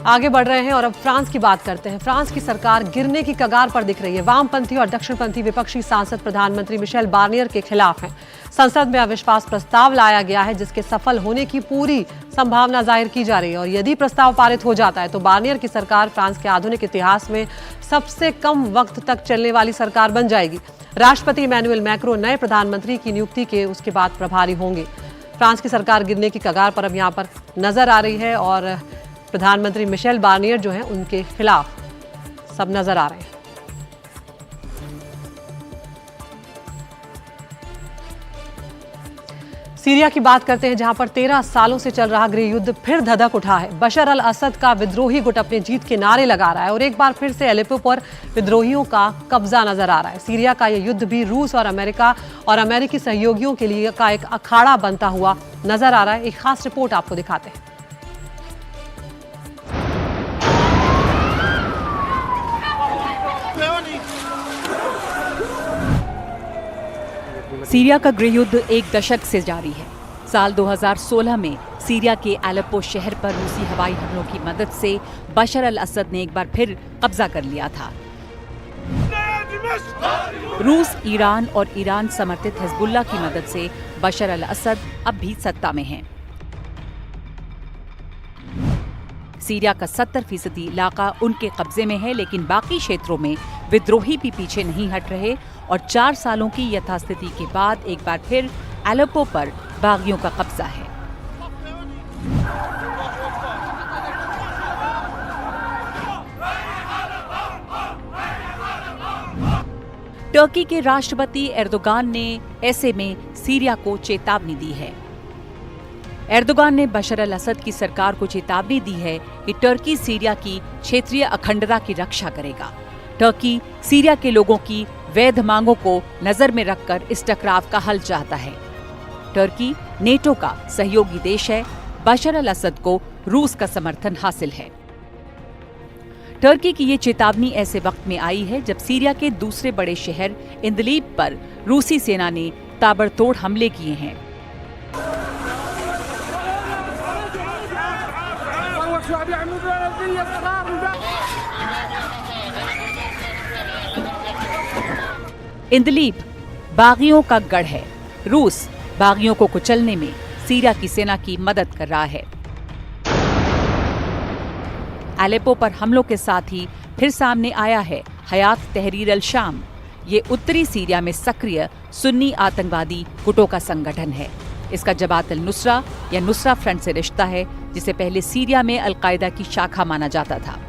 आगे बढ़ रहे हैं और अब फ्रांस की बात करते हैं। फ्रांस की सरकार गिरने की कगार पर दिख रही है। वामपंथी और दक्षिणपंथी विपक्षी सांसद प्रधानमंत्री मिशेल बार्नियर के खिलाफ हैं। संसद में अविश्वास प्रस्ताव लाया गया है जिसके सफल होने की पूरी संभावना जाहिर की जा रही है और यदि प्रस्ताव पारित हो जाता है तो बार्नियर की सरकार फ्रांस के आधुनिक इतिहास में सबसे कम वक्त तक चलने वाली सरकार बन जाएगी। राष्ट्रपति इमैनुअल मैक्रों नए प्रधानमंत्री की नियुक्ति के उसके बाद प्रभारी होंगे। फ्रांस की सरकार गिरने की कगार पर अब यहाँ पर नजर आ रही है और प्रधानमंत्री मिशेल बार्नियर जो हैं उनके खिलाफ सब नजर आ रहे हैं। सीरिया की बात करते हैं जहां पर 13 सालों से चल रहा गृह युद्ध फिर धधक उठा है। बशर अल असद का विद्रोही गुट अपने जीत के नारे लगा रहा है और एक बार फिर से एलेप्पो पर विद्रोहियों का कब्जा नजर आ रहा है। सीरिया का यह युद्ध भी रूस और अमेरिका और अमेरिकी सहयोगियों के लिए का एक अखाड़ा बनता हुआ नजर आ रहा है। एक खास रिपोर्ट आपको दिखाते हैं। सीरिया का गृह युद्ध एक दशक से जारी है। साल 2016 में सीरिया के एलेप्पो शहर पर रूसी हवाई हमलों की मदद से बशर अल असद ने एक बार फिर कब्जा कर लिया था। रूस, ईरान और ईरान समर्थित हिजबुल्लाह की मदद से बशर अल असद अब भी सत्ता में हैं। सीरिया का 70% इलाका उनके कब्जे में है, लेकिन बाकी क्षेत्रों में विद्रोही भी पीछे नहीं हट रहे और 4 सालों की यथास्थिति के बाद एक बार फिर एलेप्पो पर बागियों का कब्जा है। टर्की के राष्ट्रपति एर्दोगान ने ऐसे में सीरिया को चेतावनी दी है। एर्दोगान ने बशर अल असद की सरकार को चेतावनी दी है कि टर्की सीरिया की क्षेत्रीय अखंडता की रक्षा करेगा। टर्की सीरिया के लोगों की वैध मांगों को नजर में रखकर इस टकराव का हल चाहता है। टर्की नेटो का सहयोगी देश है। बशर अल असद को रूस का समर्थन हासिल है। टर्की की ये चेतावनी ऐसे वक्त में आई है जब सीरिया के दूसरे बड़े शहर इदलिब पर रूसी सेना ने ताबड़तोड़ हमले किए हैं। इदलिब बागियों का गढ़ है। रूस बागियों को कुचलने में सीरिया की सेना की मदद कर रहा है। एलेप्पो पर हमलों के साथ ही फिर सामने आया है हयात तहरीर अल शाम। ये उत्तरी सीरिया में सक्रिय सुन्नी आतंकवादी गुटों का संगठन है। इसका जबात अल नुसरा या नुसरा फ्रंट से रिश्ता है, जिसे पहले सीरिया में अल कायदा की शाखा माना जाता था।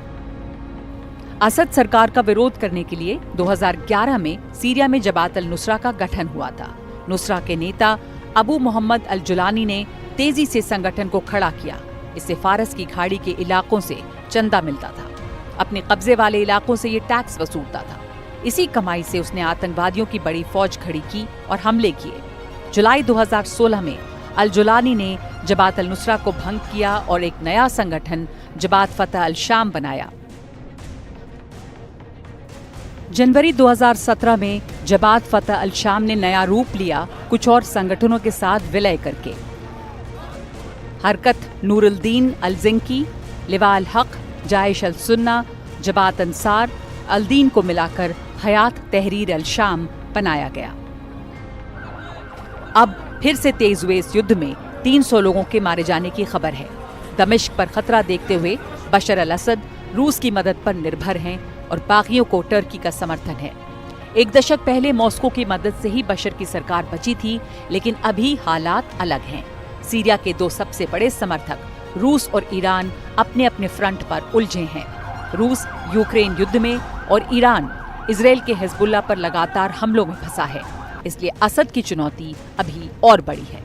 असद सरकार का विरोध करने के लिए 2011 में सीरिया में जबात अल नुसरा का गठन हुआ था। नुसरा के नेता अबू मोहम्मद अल जुलानी ने तेजी से संगठन को खड़ा किया। इससे फारस की खाड़ी के इलाकों से चंदा मिलता था। अपने कब्जे वाले इलाकों से ये टैक्स वसूलता था। इसी कमाई से उसने आतंकवादियों की बड़ी फौज खड़ी की और हमले किए। जुलाई 2016 में अल जुलानी ने जबात अल नुसरा को भंग किया और एक नया संगठन जबात फतह अल शाम बनाया। जनवरी 2017 में जबात फतह अल शाम ने नया रूप लिया, कुछ और संगठनों के साथ विलय करके। हरकत नूरुल-दीन अल-ज़िंकी, लिवा अल-हक, जाइश अल-सुन्ना, जबात अंसार अल-दीन को मिलाकर हयात तहरीर अल शाम बनाया गया। अब फिर से तेज हुए इस युद्ध में 300 लोगों के मारे जाने की खबर है। दमिश्क पर खतरा देखते हुए बशर अल असद रूस की मदद पर निर्भर हैं और बागियों को टर्की का समर्थन है। एक दशक पहले मॉस्को की मदद से ही बशर की सरकार बची थी, लेकिन अभी हालात अलग हैं। सीरिया के 2 सबसे बड़े समर्थक रूस और ईरान अपने अपने फ्रंट पर उलझे हैं। रूस यूक्रेन युद्ध में और ईरान इजराइल के हिजबुल्लाह पर लगातार हमलों में फंसा है। इसलिए असद की चुनौती अभी और बड़ी है।